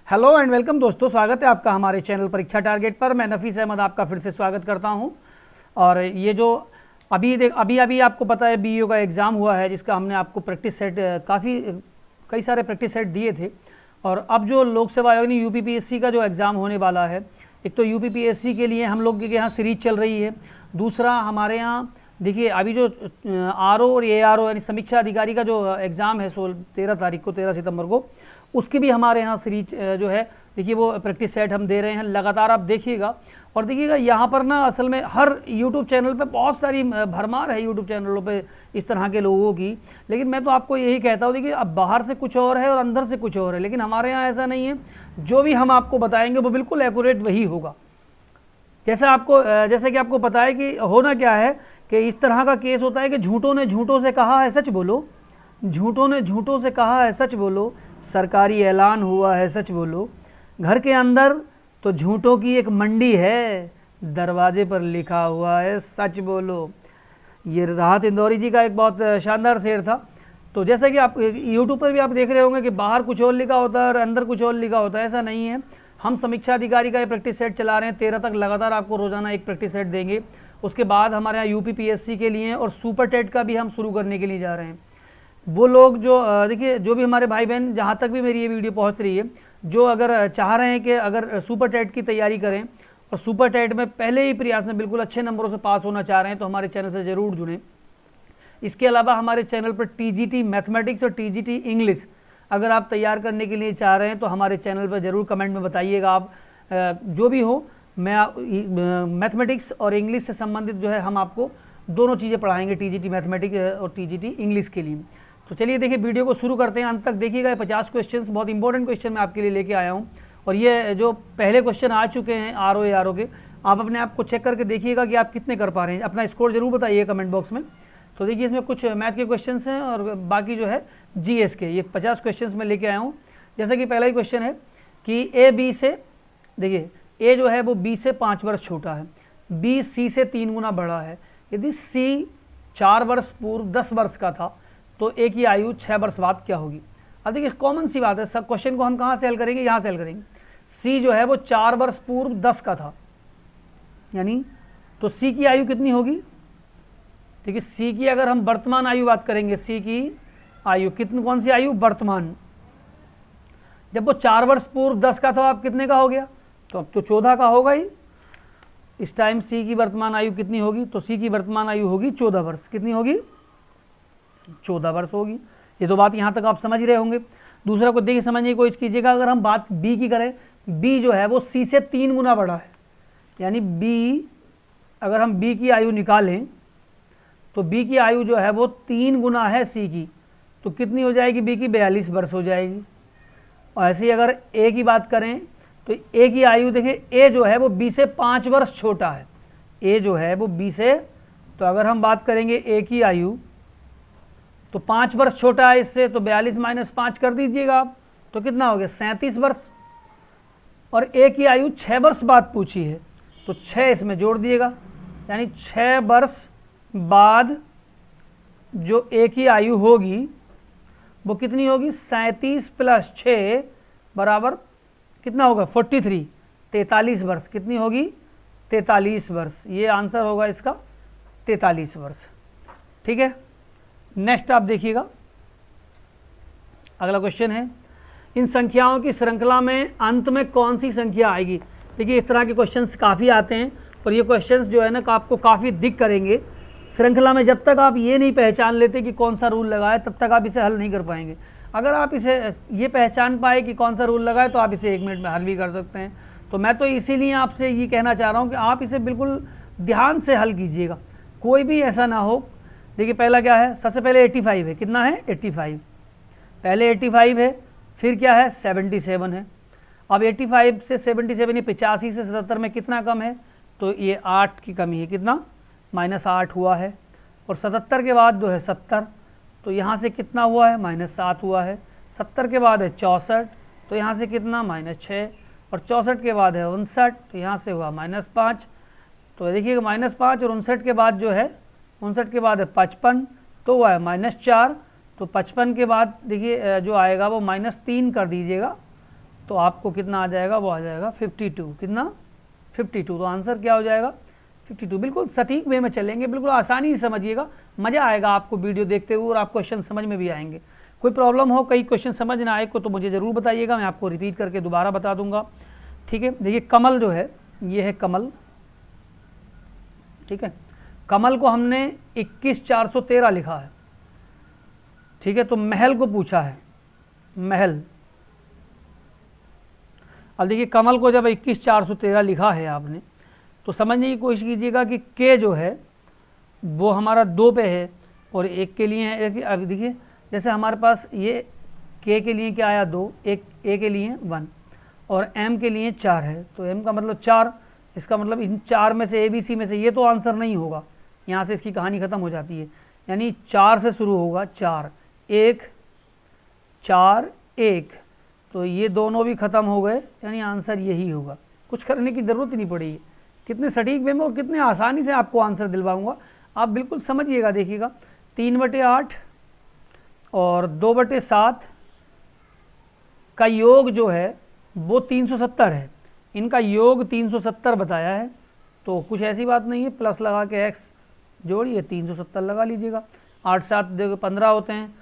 Hello and welcome दोस्तों, स्वागत है आपका हमारे चैनल परीक्षा टारगेट पर। मैं नफीस अहमद आपका फिर से स्वागत करता हूं। और ये जो अभी आपको पता है बीईओ का एग्ज़ाम हुआ है, जिसका हमने आपको प्रैक्टिस सेट कई सारे प्रैक्टिस सेट दिए थे। और अब जो लोक सेवा आयोग ने यूपीपीएससी का जो एग्ज़ाम होने वाला है, एक तो यूपीपीएससी के लिए हम लोग के यहाँ सीरीज चल रही है। दूसरा हमारे यहाँ देखिए अभी जो आरओ और एआरओ यानी समीक्षा अधिकारी का जो एग्ज़ाम है 13 सितंबर को, उसकी भी हमारे यहाँ सीरीज जो है देखिए वो प्रैक्टिस सेट हम दे रहे हैं। लगातार आप देखिएगा और देखिएगा यहाँ पर ना असल में हर यूट्यूब चैनल पे बहुत सारी भरमार है यूट्यूब चैनलों पे इस तरह के लोगों की। लेकिन मैं तो आपको यही कहता हूँ, देखिए अब बाहर से कुछ और है और अंदर से कुछ और है, लेकिन हमारे यहाँ ऐसा नहीं है। जो भी हम आपको बताएंगे वो बिल्कुल एक्यूरेट वही होगा। जैसे कि आपको पता है कि होना क्या है कि इस तरह का केस होता है कि झूठों ने झूठों से कहा है सच बोलो, झूठों ने झूठों से कहा है सच बोलो, सरकारी ऐलान हुआ है सच बोलो, घर के अंदर तो झूठों की एक मंडी है, दरवाजे पर लिखा हुआ है सच बोलो। ये राहत इंदौरी जी का एक बहुत शानदार शेर था। तो जैसे कि आप यूट्यूब पर भी आप देख रहे होंगे कि बाहर कुछ और लिखा होता है और अंदर कुछ और लिखा होता है, ऐसा नहीं है। हम समीक्षा अधिकारी का ये प्रैक्टिस सेट चला रहे हैं, 13 तक लगातार आपको रोजाना एक प्रैक्टिस सेट देंगे। उसके बाद हमारे यहाँ यूपीपीएससी के लिए और सुपर टेट का भी हम शुरू करने के लिए जा रहे हैं। वो लोग जो देखिए जो भी हमारे भाई बहन जहाँ तक भी मेरी ये वीडियो पहुँच रही है, जो अगर चाह रहे हैं कि अगर सुपर टेट की तैयारी करें और सुपर टेट में पहले ही प्रयास में बिल्कुल अच्छे नंबरों से पास होना चाह रहे हैं, तो हमारे चैनल से ज़रूर जुड़ें। इसके अलावा हमारे चैनल पर टीजीटी मैथमेटिक्स और टीजीटी इंग्लिश अगर आप तैयार करने के लिए चाह रहे हैं तो हमारे चैनल पर ज़रूर कमेंट में बताइएगा। आप जो भी हो, मैं मैथमेटिक्स और इंग्लिश से संबंधित जो है हम आपको दोनों चीज़ें पढ़ाएंगे, टीजीटी मैथमेटिक्स और टीजीटी इंग्लिश के लिए। तो चलिए देखिए वीडियो को शुरू करते हैं, अंत तक देखिएगा। 50 क्वेश्चंस बहुत इंपॉर्टेंट क्वेश्चन मैं आपके लिए लेके आया हूँ। और ये जो पहले क्वेश्चन आ चुके हैं आरओ के, आप अपने आप को चेक करके देखिएगा कि आप कितने कर पा रहे हैं। अपना स्कोर जरूर बताइए कमेंट बॉक्स में। तो देखिए इसमें कुछ मैथ के क्वेश्चन हैं और बाकी जो है जीएस के, ये 50 क्वेश्चन मैं लेके आया हूँ। जैसा कि पहला ही क्वेश्चन है कि ए बी से, देखिए ए जो है वो बी से 5 वर्ष छोटा है, बी सी से 3 गुना बड़ा है। यदि सी 4 वर्ष पूर्व 10 वर्ष का था तो ए की आयु 6 वर्ष बाद क्या होगी। अब देखिए कॉमन सी बात है, सब क्वेश्चन को हम कहाँ से हल करेंगे, यहाँ से हल करेंगे। सी जो है वो 4 वर्ष पूर्व 10 का था, यानी तो सी की आयु कितनी होगी। देखिए सी की अगर हम वर्तमान आयु बात करेंगे, सी की आयु कितनी, कौन सी आयु, वर्तमान। जब वो 4 वर्ष पूर्व 10 का था, अब कितने का हो गया, तो अब तो 14 का होगा ही। इस टाइम सी की वर्तमान आयु कितनी होगी, तो सी की वर्तमान आयु होगी 14 वर्ष। कितनी होगी, 14 वर्ष होगी। ये तो बात यहाँ तक आप समझ रहे होंगे। दूसरा को देखिए समझने की कोशिश कीजिएगा। अगर हम बात बी की करें, बी जो है वो सी से 3 गुना बड़ा है, यानी बी, अगर हम बी की आयु निकालें तो बी की आयु जो है वो 3 गुना है सी की, तो कितनी हो जाएगी, बी की 42 वर्ष हो जाएगी। और ऐसे ही अगर ए की बात करें तो ए की आयु देखिए, ए जो है वो बी से 5 वर्ष छोटा है, ए जो है वो बी से, तो अगर हम बात करेंगे ए की आयु तो 5 वर्ष छोटा है इससे, तो 42 माइनस 5 कर दीजिएगा आप, तो कितना हो गया, 37 वर्ष। और ए की आयु 6 वर्ष बाद पूछी है, तो 6 इसमें जोड़ दिएगा, यानी 6 वर्ष बाद जो ए की आयु होगी वो कितनी होगी, 37 प्लस 6 बराबर कितना होगा, 43, 43 वर्ष। कितनी होगी, 43 वर्ष। ये आंसर होगा इसका 43 वर्ष। ठीक है, नेक्स्ट आप देखिएगा, अगला क्वेश्चन है, इन संख्याओं की श्रृंखला में अंत में कौन सी संख्या आएगी। देखिए इस तरह के क्वेश्चंस काफ़ी आते हैं और ये क्वेश्चंस जो है ना आपको काफ़ी दिक करेंगे श्रृंखला में। जब तक आप ये नहीं पहचान लेते कि कौन सा रूल लगा है, तब तक आप इसे हल नहीं कर पाएंगे। अगर आप इसे ये पहचान पाए कि कौन सा रूल लगा है, तो आप इसे 1 मिनट में हल भी कर सकते हैं। तो मैं तो इसीलिए आपसे ये कहना चाह रहा हूँ कि आप इसे बिल्कुल ध्यान से हल कीजिएगा, कोई भी ऐसा ना हो। देखिए पहला क्या है, सबसे पहले 85 है, कितना है, 85, पहले 85 है, फिर क्या है, 77 है। अब 85 से 77, ये 85 से 77 में कितना कम है, तो ये 8 की कमी है, कितना, -8 हुआ है। और 77 के बाद जो है 70, तो यहाँ से कितना हुआ है, -7 हुआ है। 70 के बाद है 64, तो यहाँ से कितना, -6। और 64 के बाद है 59, तो यहाँ से हुआ -5। तो देखिएगा -5 और 59 के बाद जो है, 59 के बाद है 55, तो हुआ है -4। तो 55 के बाद देखिए जो आएगा वो -3 कर दीजिएगा, तो आपको कितना आ जाएगा, वो आ जाएगा 52। कितना? 52। तो आंसर क्या हो जाएगा? 52। बिल्कुल सटीक वे में चलेंगे, बिल्कुल आसानी से समझिएगा, मज़ा आएगा आपको वीडियो देखते हुए और आपको क्वेश्चन समझ में भी आएंगे। कोई प्रॉब्लम हो, कई क्वेश्चन समझ ना आए को तो मुझे ज़रूर बताइएगा, मैं आपको रिपीट करके दोबारा बता दूंगा। ठीक है, देखिए कमल जो है, ये है कमल। ठीक है, कमल को हमने 21,413 लिखा है। ठीक है, तो महल को पूछा है, महल। अब देखिए कमल को जब 21,413 लिखा है आपने, तो समझने की कोशिश कीजिएगा कि के जो है वो हमारा 2 पे है और 1 के लिए है। अब देखिए जैसे हमारे पास ये के लिए क्या आया 2, एक ए के लिए 1 और एम के लिए 4 है, तो एम का मतलब 4। इसका मतलब इन 4 में से ABC में से ये तो आंसर नहीं होगा, यहाँ से इसकी कहानी ख़त्म हो जाती है। यानी 4 से शुरू होगा, 4 1 4 1, तो ये दोनों भी ख़त्म हो गए, यानी आंसर यही होगा। कुछ करने की ज़रूरत ही नहीं पड़ेगी। कितने सटीक वे में और कितने आसानी से आपको आंसर दिलवाऊंगा, आप बिल्कुल समझिएगा। देखिएगा 3/8 और 2/7 का योग जो है वो 370 है। इनका योग 370 बताया है, तो कुछ ऐसी बात नहीं है, प्लस लगा के x जोड़िए 370 लगा लीजिएगा। 8 7 देखो 15 होते हैं,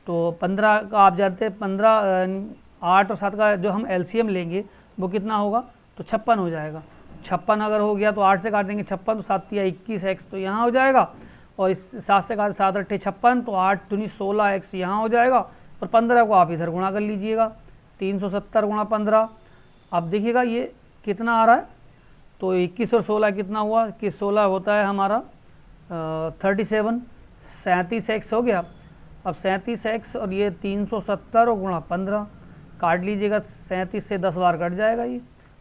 तो 15 का आप जानते हैं 15 8 और 7 का जो हम LCM लेंगे वो कितना होगा, तो 56 हो जाएगा। 56 अगर हो गया तो 8 से काट देंगे 56, तो 7 या 21x तो यहाँ हो जाएगा, और इस 7 से काट 7 8 56, तो 8 दूनी 16x यहाँ हो जाएगा, और 15 को आप इधर गुणा कर लीजिएगा, 370 गुणा 15। अब देखिएगा ये कितना आ रहा है, तो 21 और 16 कितना हुआ, 21 16 होता है हमारा 37, 37x हो गया। अब 37x और ये 370 और गुणा 15 काट लीजिएगा, 37 से 10 बार कट जाएगा, ये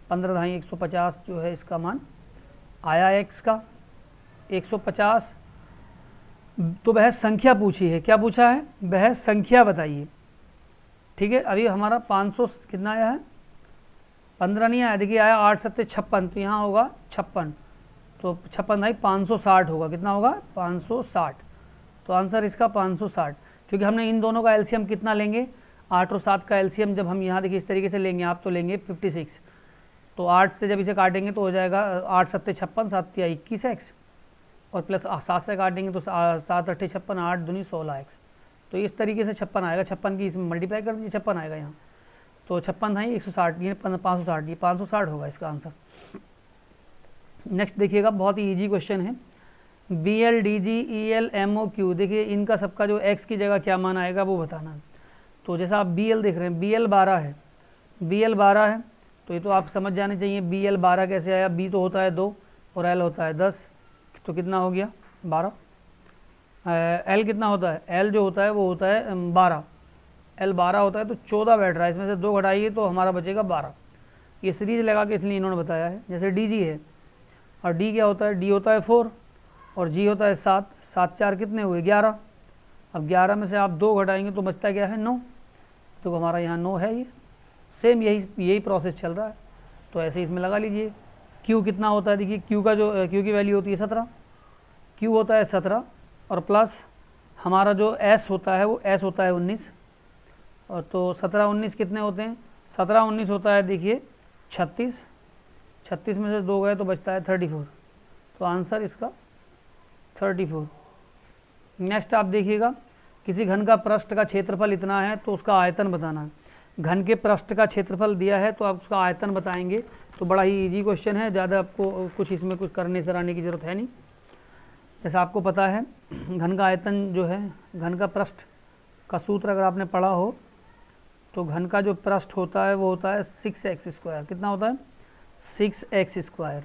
15 ढाई 150 जो है इसका मान आया x का 150। तो वह संख्या पूछी है, क्या पूछा है, वह संख्या बताइए। ठीक है, अभी हमारा 500 कितना आया है, 15 नहीं आया, देखिए आया 8 7 56, तो यहाँ होगा 56, तो 56 नहीं 560 होगा, कितना होगा 560। तो आंसर इसका 560, क्योंकि हमने इन दोनों का एलसीएम कितना लेंगे, 8 और 7 का एलसीएम जब हम यहाँ देखिए इस तरीके से लेंगे, आप तो लेंगे 56, तो 8 से जब इसे काटेंगे तो हो जाएगा 8 7 56, 7 या 21x, और प्लस 7 से काटेंगे तो 7 8 56, 8 दूनी 16x, तो इस तरीके से 56 आएगा। 56 की इसमें मल्टीप्लाई कर दीजिए, 56 आएगा यहाँ, तो 56 है 160, ये 560, ये 560 होगा इसका आंसर। नेक्स्ट देखिएगा, बहुत ही ईजी क्वेश्चन है, BL DG EL MO Q। देखिए इनका सबका जो x की जगह क्या मान आएगा वो बताना। तो जैसा आप BL देख रहे हैं, BL 12 है, BL 12 है, तो ये तो आप समझ जाने चाहिए BL 12 कैसे आया, B तो होता है 2 और L होता है 10, तो कितना हो गया 12। L कितना होता है, L जो होता है वो होता है 12, L 12 होता है, तो 14 बैठ रहा है, इसमें से 2 घटाइए तो हमारा बचेगा 12। ये सीरीज लगा के इसलिए इन्होंने बताया है। जैसे DG है, और D क्या होता है, D होता है 4 और G होता है 7, 7 4 कितने हुए 11। अब 11 में से आप 2 घटाएंगे तो बचता क्या है 9, तो हमारा यहाँ 9 है। ये सेम यही प्रोसेस चल रहा है, तो ऐसे इसमें लगा लीजिए। Q कितना होता है, देखिए Q का जो Q की वैल्यू होती है 17, Q होता है 17, और प्लस हमारा जो S होता है वो S होता है 19, और तो 17 19 कितने होते हैं, 17 19 होता है देखिए 36, 36 में से 2 गए तो बचता है 34, तो आंसर इसका 34। नेक्स्ट आप देखिएगा, किसी घन का पृष्ठ का क्षेत्रफल इतना है तो उसका आयतन बताना है। घन के पृष्ठ का क्षेत्रफल दिया है तो आप उसका आयतन बताएंगे, तो बड़ा ही इजी क्वेश्चन है, ज़्यादा आपको कुछ इसमें कुछ करने से आने की ज़रूरत है नहीं। जैसा आपको पता है घन का आयतन जो है, घन का पृष्ठ का सूत्र अगर आपने पढ़ा हो, तो घन का जो पृष्ठ होता है वो होता है 6x²। कितना होता है 6x²।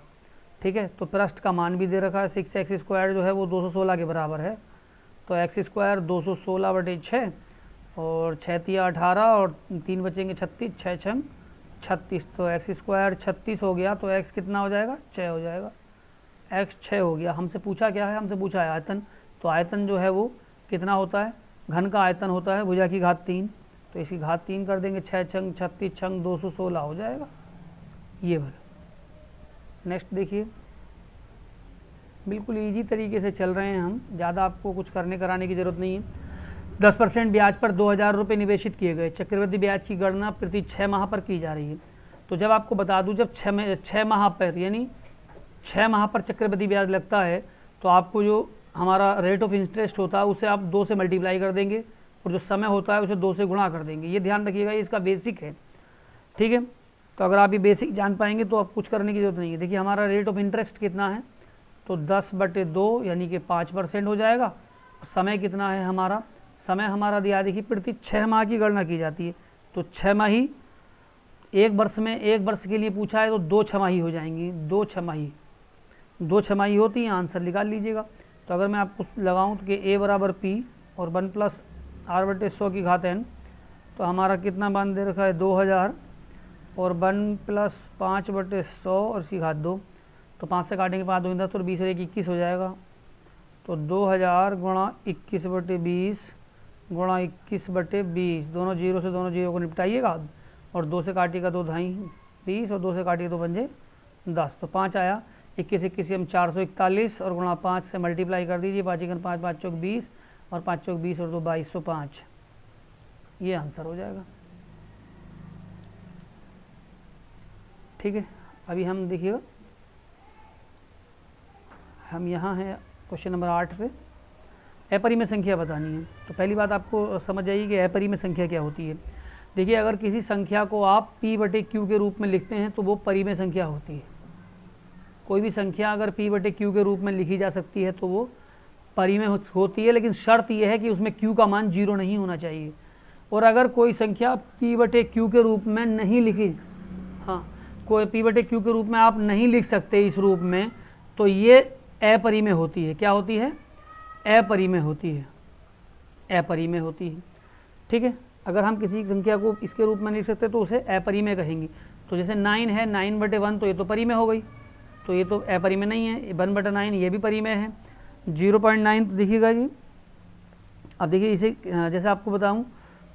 ठीक है, तो पृष्ठ का मान भी दे रखा है, 6x² जो है वो 216 के बराबर है, तो x² 216/6, और 6 तिया 18 और 3 बचेंगे 36, 6 6 36, तो x² 36 हो गया, तो x कितना हो जाएगा 6 हो जाएगा, x 6 हो गया। हमसे पूछा क्या है, हमसे पूछा है आयतन, तो आयतन जो है वो कितना होता है, घन का आयतन होता है भुजा की घात 3, तो इसकी घात 3 कर देंगे, 6 6 36 6 216 हो जाएगा ये वाला। नेक्स्ट देखिए, बिल्कुल इजी तरीके से चल रहे हैं हम, ज़्यादा आपको कुछ करने कराने की ज़रूरत नहीं है। 10% ब्याज पर 2,000 रुपये निवेशित किए गए। चक्रवृद्धि ब्याज की गणना प्रति 6 माह पर की जा रही है। तो जब आपको बता दूं, जब 6 माह पर यानी 6 माह पर चक्रवृद्धि ब्याज लगता है तो आपको जो हमारा रेट ऑफ इंटरेस्ट होता है उसे आप 2 से मल्टीप्लाई कर देंगे और जो समय होता है उसे 2 से गुणा कर देंगे। ये ध्यान रखिएगा, ये इसका बेसिक है, ठीक है। तो अगर आप ये बेसिक जान पाएंगे तो आप कुछ करने की जरूरत नहीं है। देखिए हमारा रेट ऑफ इंटरेस्ट कितना है, तो 10/2 यानी कि 5% हो जाएगा। समय कितना है हमारा, समय हमारा दिया, देखिए प्रति 6 माह की गणना की जाती है। तो 6 माही, एक वर्ष में, एक वर्ष के लिए पूछा है तो 2 छमाही हो जाएंगी, 2 छमाही होती है। आंसर निकाल लीजिएगा। तो अगर मैं आपको लगाऊं तो कि a बराबर p और 1 + r/100 की घात n, तो हमारा कितना मान दे रखा है 2000 और 1 + 5/100 और इसकी घात 2। तो 5 से काटेंगे 5 2 10 और 20 और 1 21 हो जाएगा। तो 2000 गुणा 21/20 गुणा 21/20, दोनों जीरो से दोनों जीरो को निपटाइएगा और 2 से काटिएगा 2 ढाई 20 और 2 से काटिएगा 2 पंजे 10। तो 5 आया, 21 21 हम 441 और गुणा 5 से मल्टीप्लाई कर दीजिए, 5 × 5 5 × 20 और 5 × 20 और 2 2205। ये आंसर हो जाएगा, ठीक है। अभी हम देखिएगा, हम यहाँ हैं क्वेश्चन नंबर 8 पे। अपरिमेय संख्या बतानी है। तो पहली बात आपको समझ आइए कि अपरिमेय संख्या क्या होती है। देखिए अगर किसी संख्या को आप p/q के रूप में लिखते हैं तो वो परिमेय संख्या होती है। कोई भी संख्या अगर p/q के रूप में लिखी जा सकती है तो वो परिमेय होती है, लेकिन शर्त यह है कि उसमें q का मान 0 नहीं होना चाहिए। और अगर कोई संख्या p/q के रूप में नहीं लिखी, हाँ, कोई p/q के रूप में आप नहीं लिख सकते इस रूप में, तो ये अपरिमेय होती है। क्या होती है? अपरिमेय होती है, अपरिमेय होती है, ठीक है। अगर हम किसी संख्या को इसके रूप में लिख सकते तो उसे अपरिमेय कहेंगे। तो जैसे 9 है, 9/1, तो ये तो परिमेय हो गई, तो ये तो अपरिमेय नहीं है। 1/9 ये भी परिमेय है। 0.9 तो देखिएगा जी, अब देखिए इसे जैसे आपको बताऊं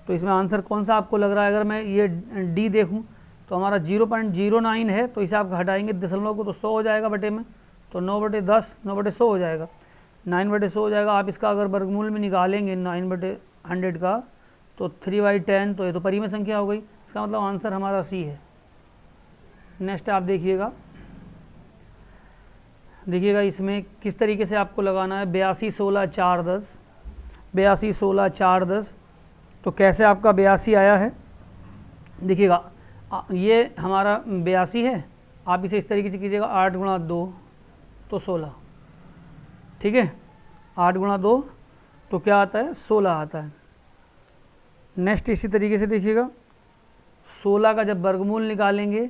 तो इसमें आंसर कौन सा आपको लग रहा है। अगर मैं ये डी देखूं तो हमारा 0.09 है, तो इसे आप हटाएंगे दशमलव को तो 100 हो जाएगा बटे में, तो 9/10 9/100 हो जाएगा, 9/100 हो जाएगा। आप इसका अगर वर्गमूल में निकालेंगे 9/100 का तो 3/10, तो ये तो परिमेय संख्या हो गई। इसका मतलब आंसर हमारा सी है। नेक्स्ट आप देखिएगा, इसमें किस तरीके से आपको लगाना है। 82 16 4 10, 82 16 4 10, तो कैसे आपका 82 आया है। देखिएगा ये हमारा 82 है, आप इसे इस तरीके से कीजिएगा, 8 × 2 तो 16, ठीक है। 8 × 2 तो क्या आता है, 16 आता है। नेक्स्ट इसी तरीके से देखिएगा, 16 का जब वर्गमूल निकालेंगे,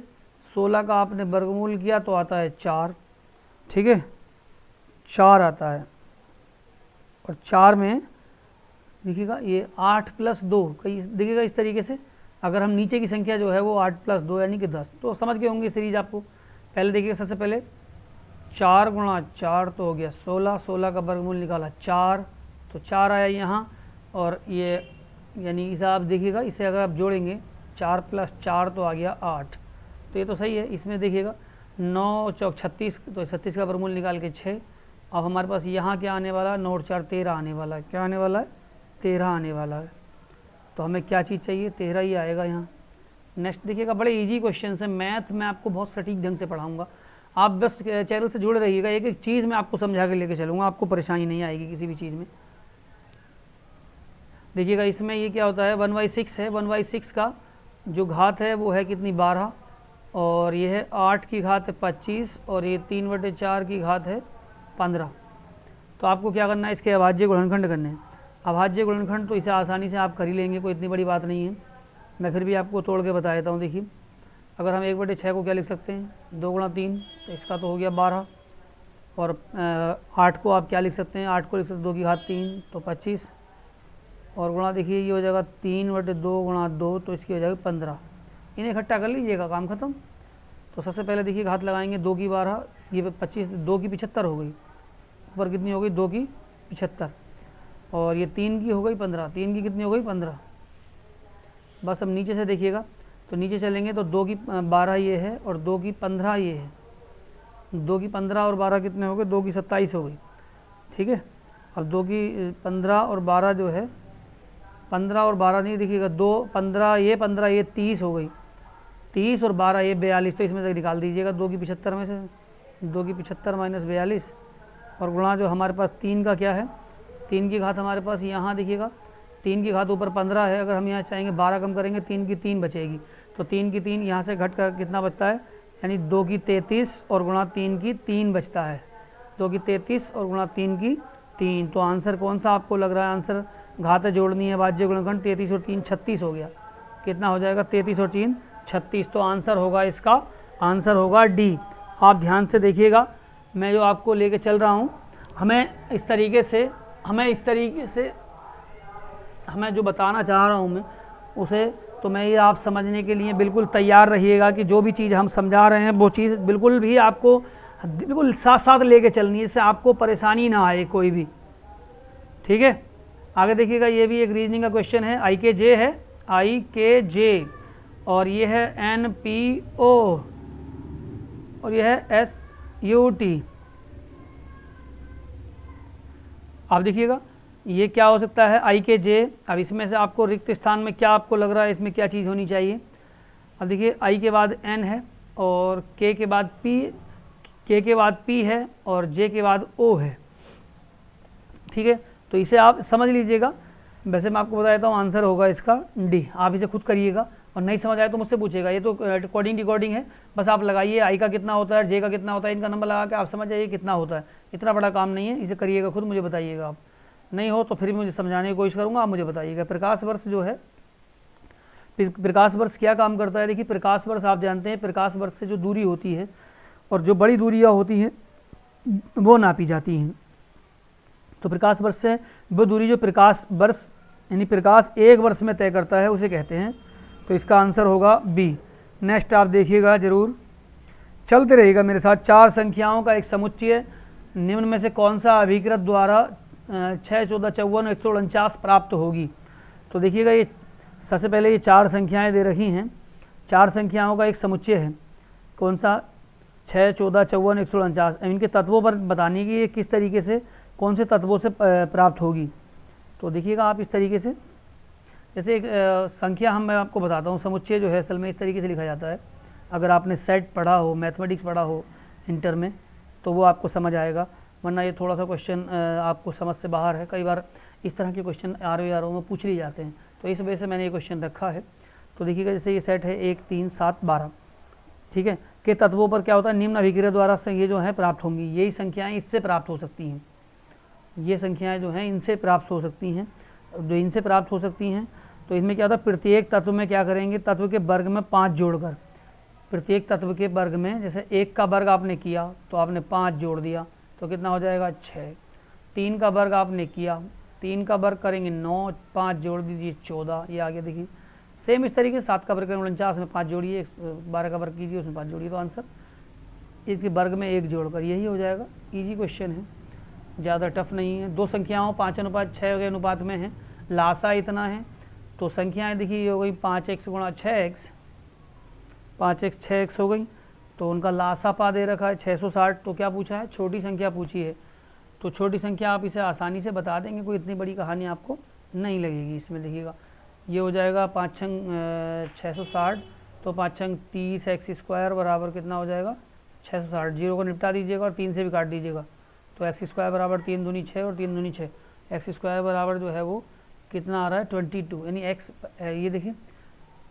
16 का आपने वर्गमूल किया तो आता है 4, ठीक है, 4 आता है। और 4 में देखिएगा ये 8 + 2, कई देखिएगा इस तरीके से। अगर हम नीचे की संख्या जो है वो 8 + 2 यानी कि 10, तो समझ गए होंगे सीरीज आपको। पहले देखिएगा, सबसे पहले 4 × 4 तो हो गया 16, 16 का वर्गमूल निकाला 4, तो 4 आया यहाँ। और ये यानी इसे आप देखिएगा, इसे अगर आप जोड़ेंगे 4 + 4 तो आ गया 8, तो ये तो सही है। इसमें देखिएगा 9 चौक 36, तो 36 का वर्गमूल निकाल के 6। अब हमारे पास यहाँ क्या आने वाला है, 9 और 4 13 आने वाला है। क्या आने वाला है, 13 आने वाला है। तो हमें क्या चीज़ चाहिए, 13 ही आएगा यहाँ। नेक्स्ट देखिएगा, बड़े इजी क्वेश्चन है। मैथ मैं आपको बहुत सटीक ढंग से पढ़ाऊँगा, आप बस चैनल से जुड़े रहिएगा। एक एक चीज़ मैं आपको समझा के लेके चलूँगा, आपको परेशानी नहीं आएगी किसी भी चीज़ में। देखिएगा इसमें ये क्या होता है, 1/6 है। 1/6 का जो घात है वो है कितनी, 12, और ये है 8 की घात है 25, और ये 3/4 की घात है 15। तो आपको क्या करना है, इसके अभाज्य गुणनखंड करने हैं। अभाज्य गुणनखंड तो इसे आसानी से आप कर ही लेंगे, कोई इतनी बड़ी बात नहीं है। मैं फिर भी आपको तोड़ के बता देता हूँ। देखिए अगर हम 1/6 को क्या लिख सकते हैं, 2 × 3, तो इसका तो हो गया 12। और 8 को आप क्या लिख सकते हैं, 8 को लिख सकते हैं 2 की घात 3 तो 25, और गुणा देखिए ये हो जाएगा 3/2 × 2, तो इसकी हो जाएगी 15। इन्हें इकट्ठा कर लीजिएगा, काम खत्म। तो सबसे पहले देखिए घात लगाएंगे, 2 की 12, ये 25, 2 की 75 हो गई, ऊपर कितनी हो गई, 2 की 75, और ये 3 की हो गई 15, 3 की कितनी हो गई 15। बस अब नीचे से देखिएगा, तो नीचे चलेंगे तो 2 की 12 ये है और 2 की 15 ये है। 2 की 15 और 12 कितने हो गए, 2 की 27 हो गई, ठीक है। अब 2 की 15 और 12 जो है 15 और 12 नहीं देखिएगा, 2 15 ये 30 हो गई, 30 और 12 ये 42, तो इसमें से निकाल दीजिएगा 2 की 75 में से 2 की 75 माइनस 42 और गुणा जो हमारे पास 3 का क्या है, 3 की घात हमारे पास यहाँ देखिएगा, 3 की घात ऊपर 15 है, अगर हम यहाँ चाहेंगे 12 कम करेंगे 3 की 3 बचेगी, तो 3 की 3 यहाँ से घट कर कितना बचता है, यानी 2 की 33 और गुणा 3 की 3 बचता है, 2 की 33 और गुणा 3 की 3। तो आंसर कौन सा आपको लग रहा है, आंसर घात जोड़नी है, भाज्य गुणनखंड, 33 और 3 36 हो गया, कितना हो जाएगा 33 और 3 36। तो आंसर होगा इसका, आंसर होगा डी। आप ध्यान से देखिएगा, मैं जो आपको लेके चल रहा हूँ, हमें इस तरीके से हमें जो बताना चाह रहा हूँ मैं उसे, तो मैं ये आप समझने के लिए बिल्कुल तैयार रहिएगा कि जो भी चीज़ हम समझा रहे हैं वो चीज़ बिल्कुल भी आपको बिल्कुल साथ साथ लेके चलनी है, इससे आपको परेशानी ना आए कोई भी, ठीक है। आगे देखिएगा, ये भी एक रीजनिंग का क्वेश्चन है, आई के जे है, आई के जे, और ये है एन पी ओ, और ये है एस यू टी। आप देखिएगा ये क्या हो सकता है, आई के जे। अब इसमें से आपको रिक्त स्थान में क्या आपको लग रहा है, इसमें क्या चीज़ होनी चाहिए। अब देखिए, आई के बाद एन है और के के बाद पी है और जे के बाद ओ है, ठीक है। तो इसे आप समझ लीजिएगा, वैसे मैं आपको बता देता हूँ, आंसर होगा इसका डी। आप इसे खुद करिएगा और नहीं समझ आए तो मुझसे पूछेगा, ये तो कोडिंग डिकोडिंग है, बस आप लगाइए आई का कितना होता है, जे का कितना होता है, इनका नंबर लगा के आप समझ जाइए कितना होता है, इतना बड़ा काम नहीं है, इसे करिएगा खुद, मुझे बताइएगा। आप नहीं हो तो फिर भी मुझे समझाने की कोशिश करूँगा, आप मुझे बताइएगा। प्रकाश वर्ष जो है, प्रकाश वर्ष क्या काम करता है, देखिए प्रकाश वर्ष आप जानते हैं, प्रकाश वर्ष से जो दूरी होती है और जो बड़ी दूरियाँ होती हैं वो नापी जाती हैं। तो प्रकाश वर्ष से वो दूरी जो प्रकाश वर्ष यानी प्रकाश 1 वर्ष में तय करता है उसे कहते हैं। तो इसका आंसर होगा बी। नेक्स्ट आप देखिएगा जरूर, चलते रहिएगा मेरे साथ। 4 संख्याओं का एक समुच्चय निम्न में से कौन सा अभिकृत द्वारा 6, 14, 54, 149 प्राप्त होगी। तो देखिएगा, ये सबसे पहले ये 4 संख्याएं दे रखी हैं, 4 संख्याओं का एक समुच्चय है, कौन सा 6, 14, 54, 149। इनके तत्वों पर बताने की ये किस तरीके से कौन से तत्वों से प्राप्त होगी। तो देखिएगा आप इस तरीके से, जैसे एक संख्या मैं आपको बताता हूँ, समुच्चय जो है असल में इस तरीके से लिखा जाता है। अगर आपने सेट पढ़ा हो, मैथमेटिक्स पढ़ा हो इंटर में, तो वो आपको समझ आएगा, वरना ये थोड़ा सा क्वेश्चन आपको समझ से बाहर है। कई बार इस तरह के क्वेश्चन आर में पूछ लिए जाते हैं, तो इस वजह से मैंने ये क्वेश्चन रखा है। तो देखिएगा, जैसे ये सेट है 1, 3, 7, 12, ठीक है, के तत्वों पर क्या होता है, निम्न अभिक्रिया द्वारा से ये जो है प्राप्त होंगी। यही संख्याएँ इससे प्राप्त हो सकती हैं, ये संख्याएँ जो हैं इनसे प्राप्त हो सकती हैं। जो इनसे प्राप्त हो सकती हैं, तो इसमें क्या होता है, प्रत्येक तत्व में क्या करेंगे, तत्व के वर्ग में 5 जोड़कर, प्रत्येक तत्व के वर्ग में, जैसे 1 का वर्ग आपने किया तो आपने 5 जोड़ दिया, तो कितना हो जाएगा 6। 3 का वर्ग आपने किया, 3 का वर्ग करेंगे 9, 5 जोड़ दीजिए 14, ये आगे देखिए। सेम इस तरीके से 7 का वर्ग करेंगे 49 में 5 जोड़िए, 12 का वर्ग कीजिए उसमें 5 जोड़िए, तो आंसर इसके वर्ग में 1 जोड़कर यही हो जाएगा। ईजी क्वेश्चन है, ज़्यादा टफ नहीं है। 2 संख्याओं 5:6 के अनुपात में है, लासा इतना है, तो संख्याएं देखिए ये हो गई 5x गुणा 6x, 5x 6x हो गई, तो उनका लासा पा दे रखा है 660। तो क्या पूछा है, छोटी संख्या पूछी है, तो छोटी संख्या आप इसे आसानी से बता देंगे, कोई इतनी बड़ी कहानी आपको नहीं लगेगी इसमें। देखिएगा ये हो जाएगा 5 छंग 660, तो 5 छंग 30x² बराबर कितना हो जाएगा 660। 0 को निपटा दीजिएगा और 3 से भी काट दीजिएगा, तो x² बराबर 3 दूनी 6 और 3 दूनी 6, x² बराबर जो है वो कितना आ रहा है 22, यानी x, ये देखिए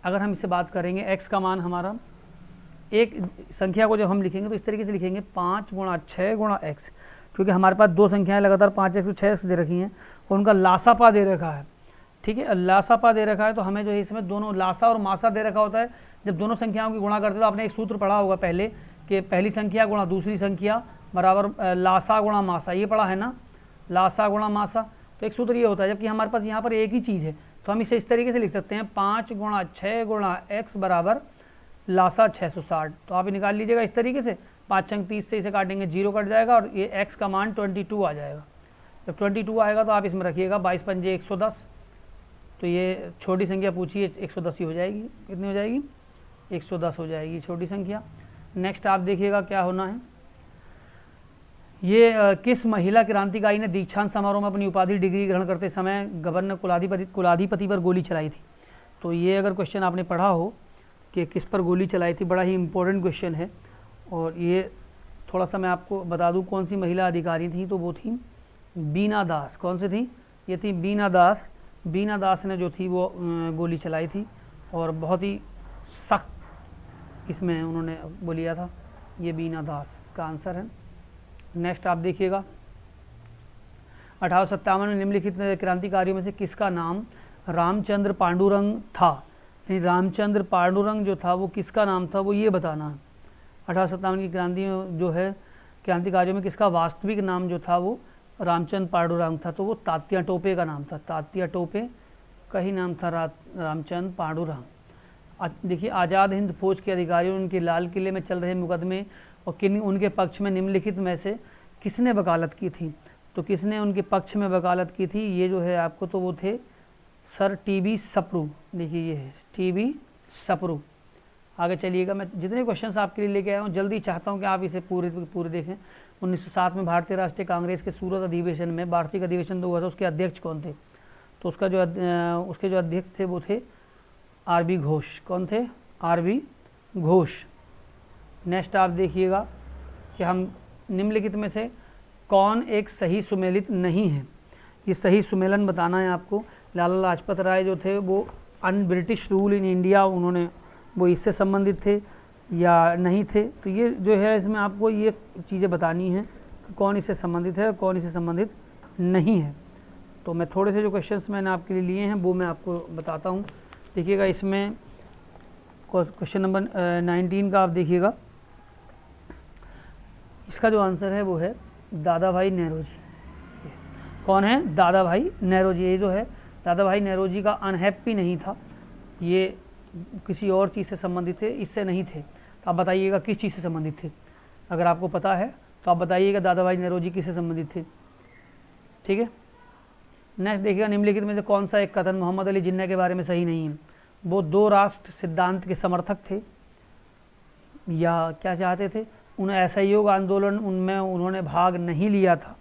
अगर हम इससे बात करेंगे x का मान हमारा, एक संख्या को जब हम लिखेंगे तो इस तरीके से लिखेंगे 5 गुणा 6 गुणा x, क्योंकि हमारे पास 2 संख्याएं लगातार 5x और 6x दे रखी हैं और उनका लासापा दे रखा है, ठीक है। लासापा दे रखा है, तो हमें जो है इसमें दोनों लासा और मासा दे रखा होता है। जब दोनों संख्याओं की गुणा करते हैं तो आपने एक सूत्र पढ़ा होगा पहले, कि पहली संख्या गुणा दूसरी संख्या बराबर लासा गुणा मासा, ये पढ़ा है ना, लासा गुणा मासा। तो एक सूत्र ये होता है, जबकि हमारे पास यहाँ पर एक ही चीज़ है, तो हम इसे इस तरीके से लिख सकते हैं 5 गुणा 6 गुणा x बराबर लासा 660। तो आप निकाल लीजिएगा इस तरीके से, 5 छंग 30 से इसे काटेंगे 0 कट जाएगा और ये x का मान 22 आ जाएगा। जब 22 आएगा तो आप इसमें रखिएगा 22 पंजे 110, तो ये छोटी संख्या पूछिए 110 ही हो जाएगी। कितनी हो जाएगी 110 हो जाएगी छोटी संख्या। नेक्स्ट आप देखिएगा क्या होना है, ये किस महिला क्रांतिकारी ने दीक्षांत समारोह में अपनी उपाधि डिग्री ग्रहण करते समय गवर्नर कुलाधिपति पर गोली चलाई थी? तो ये अगर क्वेश्चन आपने पढ़ा हो कि किस पर गोली चलाई थी, बड़ा ही इम्पोर्टेंट क्वेश्चन है। और ये थोड़ा सा मैं आपको बता दूं कौन सी महिला अधिकारी थी, तो वो थी बीना दास। कौन सी थी? ये थी बीना दास। बीना दास ने जो थी वो गोली चलाई थी और बहुत ही सख्त इसमें उन्होंने वो लिया था। ये बीना दास का आंसर है। नेक्स्ट आप देखिएगा, 1857 में निम्नलिखित क्रांतिकारियों में से किसका नाम रामचंद्र पांडुरंग था? रामचंद्र पांडुरंग जो था वो किसका नाम था, वो ये बताना है। 1857 की क्रांति जो है क्रांतिकारियों में किसका वास्तविक नाम जो था वो रामचंद्र पांडुरंग था? तो वो तात्या टोपे का नाम था। तात्या टोपे का ही नाम था रामचंद्र पांडुरंग। देखिए, आज़ाद हिंद फौज के अधिकारियों उनके लाल किले में चल रहे मुकदमे और किन उनके पक्ष में निम्नलिखित में से किसने वकालत की थी? तो किसने उनके पक्ष में वकालत की थी? ये जो है आपको, तो वो थे सर टी.बी. सप्रू। देखिए ये है टी.बी. सप्रू। आगे चलिएगा, मैं जितने क्वेश्चंस आपके लिए लेके आया हूँ जल्दी चाहता हूँ कि आप इसे पूरे देखें। 1907 में भारतीय राष्ट्रीय कांग्रेस के सूरत अधिवेशन में, वार्षिक अधिवेशन 2 हुआ था, उसके अध्यक्ष कौन थे? तो उसके जो अध्यक्ष थे वो थे आर.बी. घोष। कौन थे? आर.बी. घोष। नेक्स्ट आप देखिएगा कि हम निम्नलिखित में से कौन एक सही सुमेलित नहीं है? ये सही सुमेलन बताना है आपको। लाला लाजपत राय जो थे वो un British rule in India, उन्होंने वो इससे संबंधित थे या नहीं थे? तो ये जो है इसमें आपको ये चीज़ें बतानी हैं कि कौन इससे संबंधित है और कौन इससे संबंधित नहीं है। तो मैं थोड़े से जो क्वेश्चंस मैंने आपके लिए लिए हैं वो मैं आपको बताता हूँ। देखिएगा, इसमें क्वेश्चन नंबर 19 का आप देखिएगा, इसका जो आंसर है वो है दादा भाई नेहरूजी। कौन है? दादा भाई नेहरूजी। ये जो है दादा भाई नेहरूजी का अनहैप्पी नहीं था, ये किसी और चीज़ से संबंधित थे, इससे नहीं थे। तो आप बताइएगा किस चीज़ से संबंधित थे? अगर आपको पता है तो आप बताइएगा दादा भाई नेहरूजी किससे संबंधित थे। ठीक है। नेक्स्ट देखिएगा, निम्नलिखित में से कौन सा एक कथन मोहम्मद अली जिन्ना के बारे में सही नहीं है? वो 2 राष्ट्र सिद्धांत के समर्थक थे या क्या चाहते थे? उन्हें असहयोग आंदोलन उनमें उन्होंने भाग नहीं लिया था,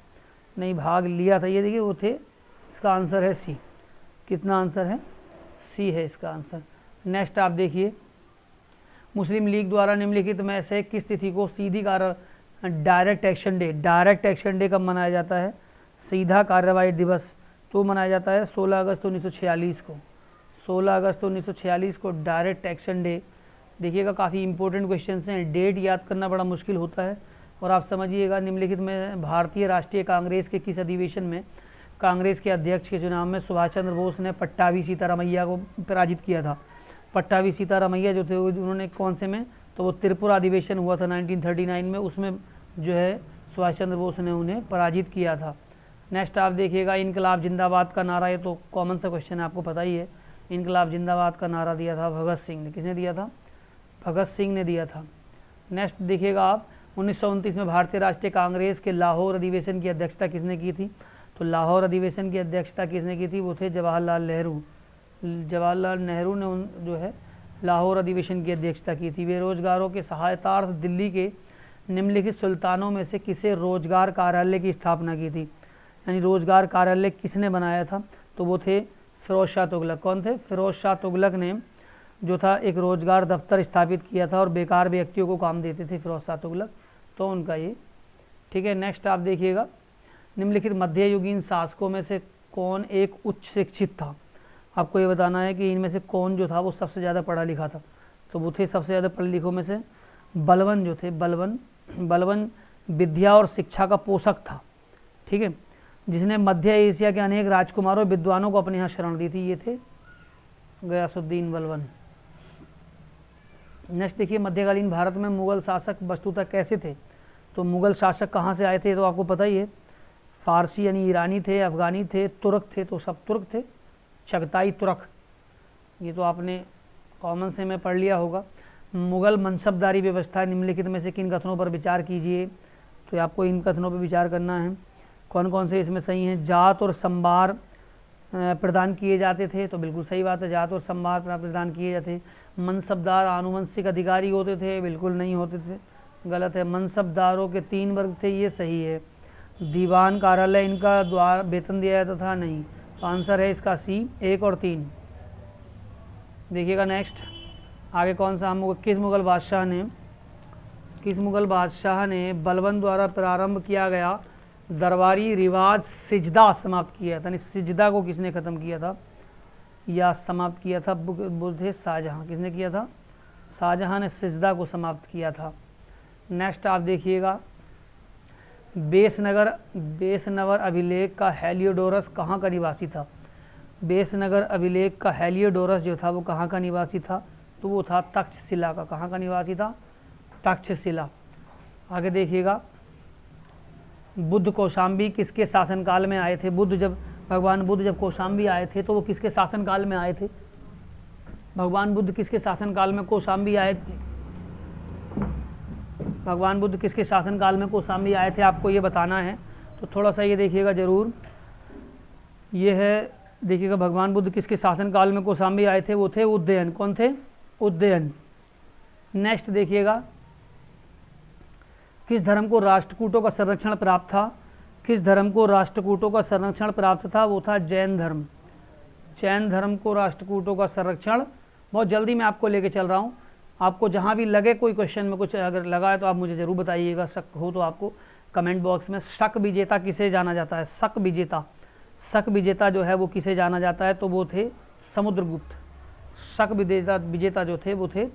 नहीं भाग लिया था। ये देखिए वो थे, इसका आंसर है सी। कितना आंसर है? सी है इसका आंसर। नेक्स्ट आप देखिए, मुस्लिम लीग द्वारा निम्नलिखित में से किस तिथि को सीधी डायरेक्ट एक्शन डे कब मनाया जाता है? सीधा कार्रवाई दिवस तो मनाया जाता है 16 अगस्त 1946 को। 16 अगस्त 1946 को डायरेक्ट एक्शन डे। देखिएगा, काफ़ी इंपॉर्टेंट क्वेश्चन हैं, डेट याद करना बड़ा मुश्किल होता है। और आप समझिएगा, निम्नलिखित में भारतीय राष्ट्रीय कांग्रेस के किस अधिवेशन में कांग्रेस के अध्यक्ष के चुनाव में सुभाष चंद्र बोस ने पट्टाभी सीतारामैया को पराजित किया था? पट्टाभी सीतारामैया जो थे उन्होंने कौन से में? तो वो त्रिपुरा अधिवेशन हुआ था 1939 में, उसमें जो है सुभाष चंद्र बोस ने उन्हें पराजित किया था। नेक्स्ट आप देखिएगा, इनकलाब जिंदाबाद का नारा, ये तो कॉमन सा क्वेश्चन है, आपको पता ही है। इनकलाब जिंदाबाद का नारा दिया था भगत सिंह ने। किसने दिया था? भगत सिंह ने दिया था। नेक्स्ट देखिएगा आप, 1929 में भारतीय राष्ट्रीय कांग्रेस के लाहौर अधिवेशन की अध्यक्षता किसने की थी? तो लाहौर अधिवेशन की अध्यक्षता किसने की थी? वो थे जवाहरलाल नेहरू। जवाहरलाल नेहरू ने जो है लाहौर अधिवेशन की अध्यक्षता की थी। बेरोजगारों के सहायतार्थ दिल्ली के निम्नलिखित सुल्तानों में से किसे रोजगार कार्यालय की स्थापना की थी? यानी रोजगार कार्यालय किसने बनाया था? तो वो थे फिरोज शाह तुगलक। कौन थे? फिरोज शाह तुगलक ने जो था एक रोजगार दफ्तर स्थापित किया था और बेकार व्यक्तियों को काम देते थे फिरोज शाह तुगलक, तो उनका ये। ठीक है। नेक्स्ट आप देखिएगा, निम्नलिखित मध्ययुगीन शासकों में से कौन एक उच्च शिक्षित था? आपको ये बताना है कि इनमें से कौन जो था वो सबसे ज़्यादा पढ़ा लिखा था। तो वो थे सबसे ज़्यादा पढ़े लिखों में से बलवन जो थे, बलवन विद्या और शिक्षा का पोषक था। ठीक है, जिसने मध्य एशिया के अनेक राजकुमारों विद्वानों को अपने यहाँ शरण दी थी, ये थे गयासुद्दीन बलवन। नेक्स्ट देखिए, मध्यकालीन भारत में मुगल शासक वस्तुतः कैसे थे? तो मुगल शासक कहाँ से आए थे? तो आपको पता ही है, फारसी यानी ईरानी थे, अफगानी थे, तुर्क थे, तो सब तुर्क थे, चगताई तुर्क। ये तो आपने कॉमन से में पढ़ लिया होगा। मुगल मनसबदारी व्यवस्था निम्नलिखित में से किन कथनों पर विचार कीजिए? तो आपको इन कथनों पर विचार करना है, कौन कौन से इसमें सही हैं। जात और संभार प्रदान किए जाते थे, तो बिल्कुल सही बात है, जात और संभार प्रदान किए जाते। मनसबदार आनुवंशिक अधिकारी होते थे, बिल्कुल नहीं होते थे। गलत है। मनसबदारों के 3 वर्ग थे, ये सही है। दीवान कार्यालय इनका द्वार वेतन दिया जाता था, नहीं। तो आंसर है इसका सी, 1 और 3। देखिएगा नेक्स्ट आगे कौन सा हम किस मुग़ल बादशाह ने बलबन द्वारा प्रारंभ किया गया दरबारी रिवाज सिजदा समाप्त किया था। सिजदा को किसने ख़त्म किया था या समाप्त किया था? बुद्ध शाहजहाँ। किसने किया था? शाहजहाँ ने सिजदा को समाप्त किया था। नेक्स्ट आप देखिएगा, बेसनगर अभिलेख का हेलियोडोरस कहाँ का निवासी था? बेसनगर अभिलेख का हेलियोडोरस जो था वो कहाँ का निवासी था? तो वो था तक्षशिला का। कहाँ का निवासी था? तक्षशिला। आगे देखिएगा, बुद्ध कौशाम्बी किसके शासनकाल में आए थे? भगवान बुद्ध जब कौशाम्बी आए थे तो वो किसके शासनकाल में आए थे? भगवान बुद्ध किसके शासनकाल में कौशाम्बी आए थे? भगवान बुद्ध किसके शासनकाल में कौशाम्बी आए थे, आपको ये बताना है। तो थोड़ा सा ये देखिएगा ज़रूर। ये है, देखिएगा भगवान बुद्ध किसके शासनकाल में कौशाम्बी आए थे? वो थे उदयन। कौन थे? उदयन। नेक्स्ट देखिएगा, किस धर्म को राष्ट्रकूटों का संरक्षण प्राप्त था? किस धर्म को राष्ट्रकूटों का संरक्षण प्राप्त था? वो था जैन धर्म। जैन धर्म को राष्ट्रकूटों का संरक्षण। बहुत जल्दी मैं आपको लेके चल रहा हूँ। आपको जहाँ भी लगे कोई क्वेश्चन में कुछ अगर लगा है तो आप मुझे ज़रूर बताइएगा। शक हो तो आपको कमेंट बॉक्स में। शक विजेता किसे जाना जाता है? शक विजेता जो है वो किसे जाना जाता है? तो वो थे समुद्रगुप्त। शक विजेता जो थे वो थे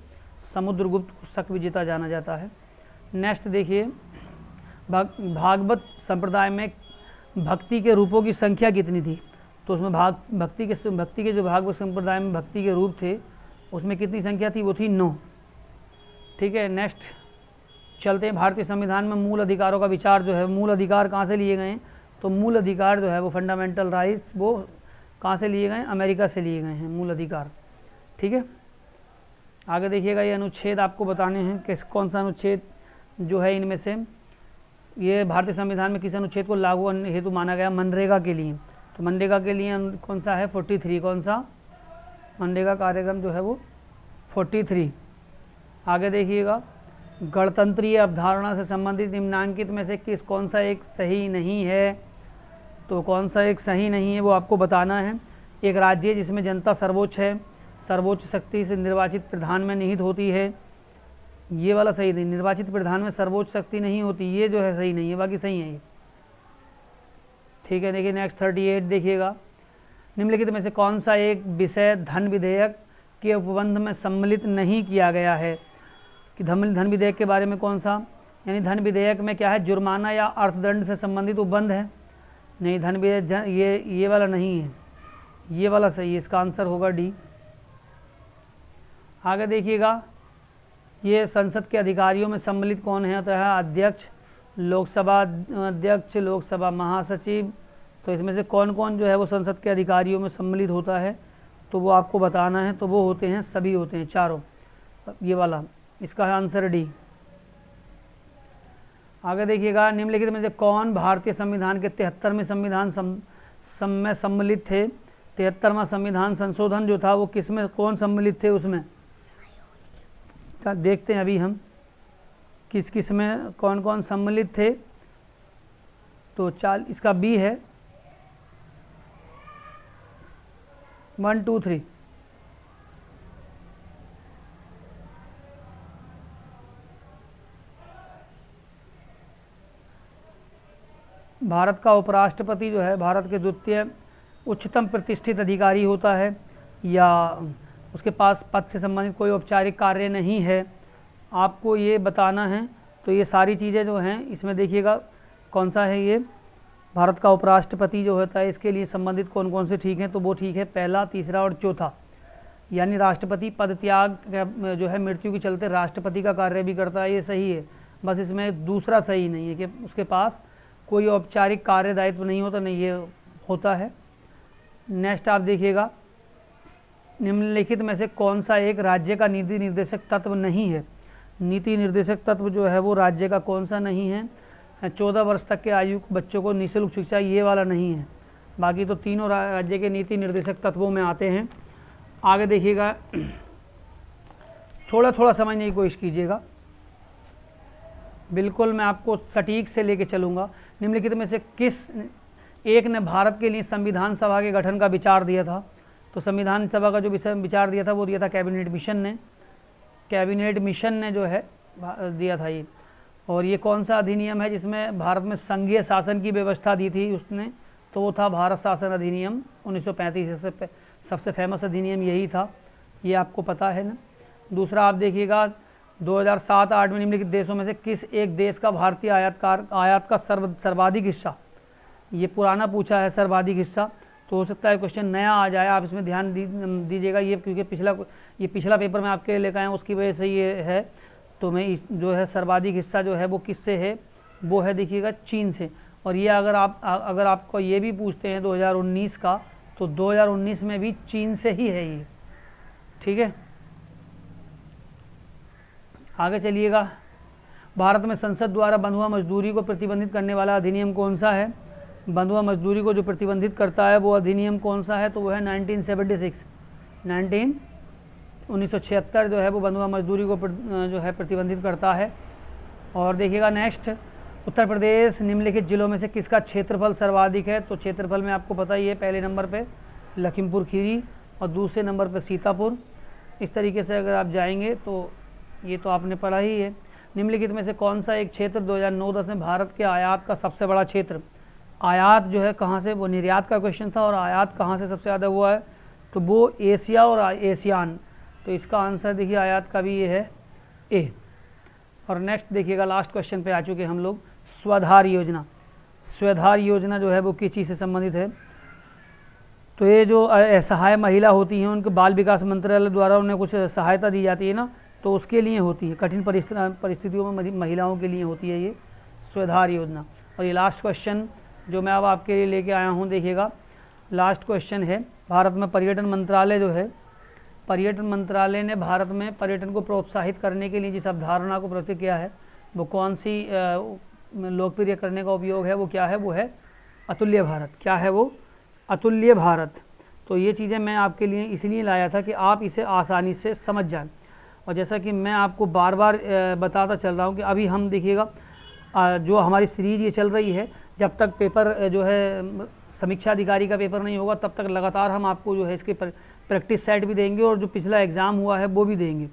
समुद्रगुप्त को शक विजेता जाना जाता है। नेक्स्ट देखिए, भागवत संप्रदाय में भक्ति के रूपों की संख्या कितनी थी? तो उसमें भक्ति के जो भागवत संप्रदाय में भक्ति के रूप थे उसमें कितनी संख्या थी? वो थी 9। ठीक है। नेक्स्ट चलते हैं, भारतीय संविधान में मूल अधिकारों का विचार जो है, मूल अधिकार कहाँ से लिए गए हैं? तो मूल अधिकार जो है वो फंडामेंटल राइट्स, वो कहाँ से लिए गए हैं? अमेरिका से लिए गए हैं मूल अधिकार। ठीक है। आगे देखिएगा, ये अनुच्छेद आपको बताने हैं कौन सा अनुच्छेद जो है इनमें से ये भारतीय संविधान में किस अनुच्छेद को लागू हेतु माना गया? मनरेगा के लिए। तो मनरेगा के लिए कौन सा है? 43। कौन सा? मनरेगा कार्यक्रम जो है वो 43। आगे देखिएगा, गणतंत्रीय अवधारणा से संबंधित निम्नांकित में से कौन सा एक सही नहीं है? तो कौन सा एक सही नहीं है वो आपको बताना है। एक राज्य जिसमें जनता सर्वोच्च है, सर्वोच्च शक्ति से निर्वाचित प्रधान में निहित होती है, ये वाला सही नहीं। निर्वाचित प्रधान में सर्वोच्च शक्ति नहीं होती, ये जो है सही नहीं है, बाकी सही है ये। ठीक है। देखिए नेक्स्ट 38 देखिएगा, निम्नलिखित में से कौन सा एक विषय धन विधेयक के उपबंध में सम्मिलित नहीं किया गया है? कि धन विधेयक के बारे में कौन सा, यानी धन विधेयक में क्या है? जुर्माना या अर्थदंड से संबंधित उपबंध है? नहीं, धन विधेयक ये वाला नहीं है, ये वाला सही है। इसका आंसर होगा डी। आगे देखिएगा, ये संसद के अधिकारियों में सम्मिलित कौन है? तो है अध्यक्ष, लोकसभा अध्यक्ष, लोकसभा महासचिव। तो इसमें से कौन कौन जो है वो संसद के अधिकारियों में सम्मिलित होता है? तो वो आपको बताना है। तो वो होते हैं, सभी होते हैं, चारों। ये वाला, इसका है आंसर डी। आगे देखिएगा, निम्नलिखित में से कौन भारतीय संविधान के 73वें संविधान में सम्मिलित थे? 73वां संविधान संशोधन जो था वो किसमें, कौन सम्मिलित थे उसमें? देखते हैं अभी हम किस किस में कौन कौन सम्मिलित थे। तो इसका बी है, 1 2 3। भारत का उपराष्ट्रपति जो है भारत के द्वितीय उच्चतम प्रतिष्ठित अधिकारी होता है, या उसके पास पद से संबंधित कोई औपचारिक कार्य नहीं है, आपको ये बताना है। तो ये सारी चीज़ें जो हैं इसमें देखिएगा कौन सा है ये भारत का उपराष्ट्रपति जो होता है, इसके लिए संबंधित कौन कौन से ठीक हैं? तो वो ठीक है, पहला, तीसरा और चौथा। यानी राष्ट्रपति पद त्याग जो है मृत्यु के चलते राष्ट्रपति का कार्य भी करता है, ये सही है। बस इसमें दूसरा सही नहीं है कि उसके पास कोई औपचारिक कार्य दायित्व नहीं होता, नहीं ये होता है। नेक्स्ट आप देखिएगा, निम्नलिखित में से कौन सा एक राज्य का नीति निर्देशक तत्व नहीं है? नीति निर्देशक तत्व जो है वो राज्य का कौन सा नहीं है? 14 वर्ष तक के आयु बच्चों को निःशुल्क शिक्षा, ये वाला नहीं है। बाकी तो तीनों राज्य के नीति निर्देशक तत्वों में आते हैं। आगे देखिएगा, थोड़ा थोड़ा समझने की कोशिश कीजिएगा। बिल्कुल मैं आपको सटीक से लेके चलूँगा। निम्नलिखित में से किस एक ने भारत के लिए संविधान सभा के गठन का विचार दिया था? तो संविधान सभा का जो विचार दिया था वो दिया था कैबिनेट मिशन ने। कैबिनेट मिशन ने जो है दिया था ये। और ये कौन सा अधिनियम है जिसमें भारत में संघीय शासन की व्यवस्था दी थी उसने? तो वो था भारत शासन अधिनियम 1935। सबसे फेमस अधिनियम यही था, ये आपको पता है ना। दूसरा आप देखिएगा 2007-8 में निम्नलिखित देशों में से किस एक देश का भारतीय आयात का सर्वाधिक हिस्सा? ये पुराना पूछा है सर्वाधिक हिस्सा, तो हो सकता है क्वेश्चन नया आ जाए, आप इसमें ध्यान दीजिएगा। ये क्योंकि पिछला पेपर में आपके लेकर आया उसकी वजह से ये है। तो मैं जो है सर्वाधिक हिस्सा जो है वो किससे है? वो है देखिएगा चीन से। और ये अगर आपको ये भी पूछते हैं 2019 का, तो 2019 में भी चीन से ही है ये, ठीक है। आगे चलिएगा। भारत में संसद द्वारा बंधुआ मजदूरी को प्रतिबंधित करने वाला अधिनियम कौन सा है? बंधुआ मजदूरी को जो प्रतिबंधित करता है वो अधिनियम कौन सा है? तो वो है 1976 जो है वो बंधुआ मजदूरी को जो है प्रतिबंधित करता है। और देखिएगा नेक्स्ट, उत्तर प्रदेश निम्नलिखित जिलों में से किसका क्षेत्रफल सर्वाधिक है? तो क्षेत्रफल में आपको पता ही है, पहले नंबर पे लखीमपुर खीरी और दूसरे नंबर पे सीतापुर। इस तरीके से अगर आप जाएंगे तो ये तो आपने पढ़ा ही है। निम्नलिखित में से कौन सा एक क्षेत्र 2009-10 में भारत के आयात का सबसे बड़ा क्षेत्र? आयात जो है कहाँ से, वो निर्यात का क्वेश्चन था, और आयात कहाँ से सबसे ज़्यादा हुआ है? तो वो एशिया और एशियान। तो इसका आंसर देखिए आयात का भी ये है ए। और नेक्स्ट देखिएगा, लास्ट क्वेश्चन पे आ चुके हम लोग। स्वधार योजना। स्वधार योजना जो है वो किस चीज़ से संबंधित है? तो ये जो असहाय महिला होती हैं उनके बाल विकास मंत्रालय द्वारा उन्हें कुछ सहायता दी जाती है ना, तो उसके लिए होती है। कठिन परिस्थितियों में महिलाओं के लिए होती है ये स्वधार योजना। और ये लास्ट क्वेश्चन जो मैं अब आपके लिए लेके आया हूँ, देखिएगा लास्ट क्वेश्चन है। भारत में पर्यटन मंत्रालय जो है, पर्यटन मंत्रालय ने भारत में पर्यटन को प्रोत्साहित करने के लिए जिस अवधारणा को प्रस्तुत किया है वो कौन सी लोकप्रिय करने का उपयोग है? वो क्या है? वो है अतुल्य भारत। क्या है वो? अतुल्य भारत। तो ये चीज़ें मैं आपके लिए इसलिए लाया था कि आप इसे आसानी से समझ जाएं। और जैसा कि मैं आपको बार बार बताता चल रहा हूँ कि अभी हम देखिएगा जो हमारी सीरीज ये चल रही है, जब तक पेपर जो है समीक्षा अधिकारी का पेपर नहीं होगा तब तक लगातार हम आपको जो है इसके प्रैक्टिस सेट भी देंगे और जो पिछला एग्ज़ाम हुआ है वो भी देंगे।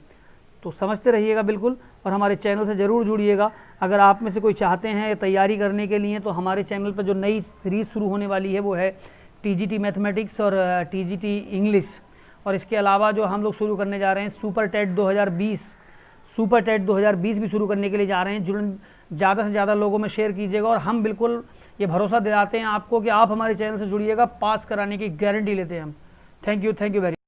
तो समझते रहिएगा बिल्कुल, और हमारे चैनल से ज़रूर जुड़िएगा। अगर आप में से कोई चाहते हैं तैयारी करने के लिए, तो हमारे चैनल पर जो नई सीरीज़ शुरू होने वाली है वो है TGT मैथमेटिक्स और TGT इंग्लिश। और इसके अलावा जो हम लोग शुरू करने जा रहे हैं सुपर टेट 2020 भी शुरू करने के लिए जा रहे हैं। ज़्यादा से ज़्यादा लोगों में शेयर कीजिएगा, और हम बिल्कुल ये भरोसा दिलाते हैं आपको कि आप हमारे चैनल से जुड़िएगा, पास कराने की गारंटी लेते हैं हम। Thank you very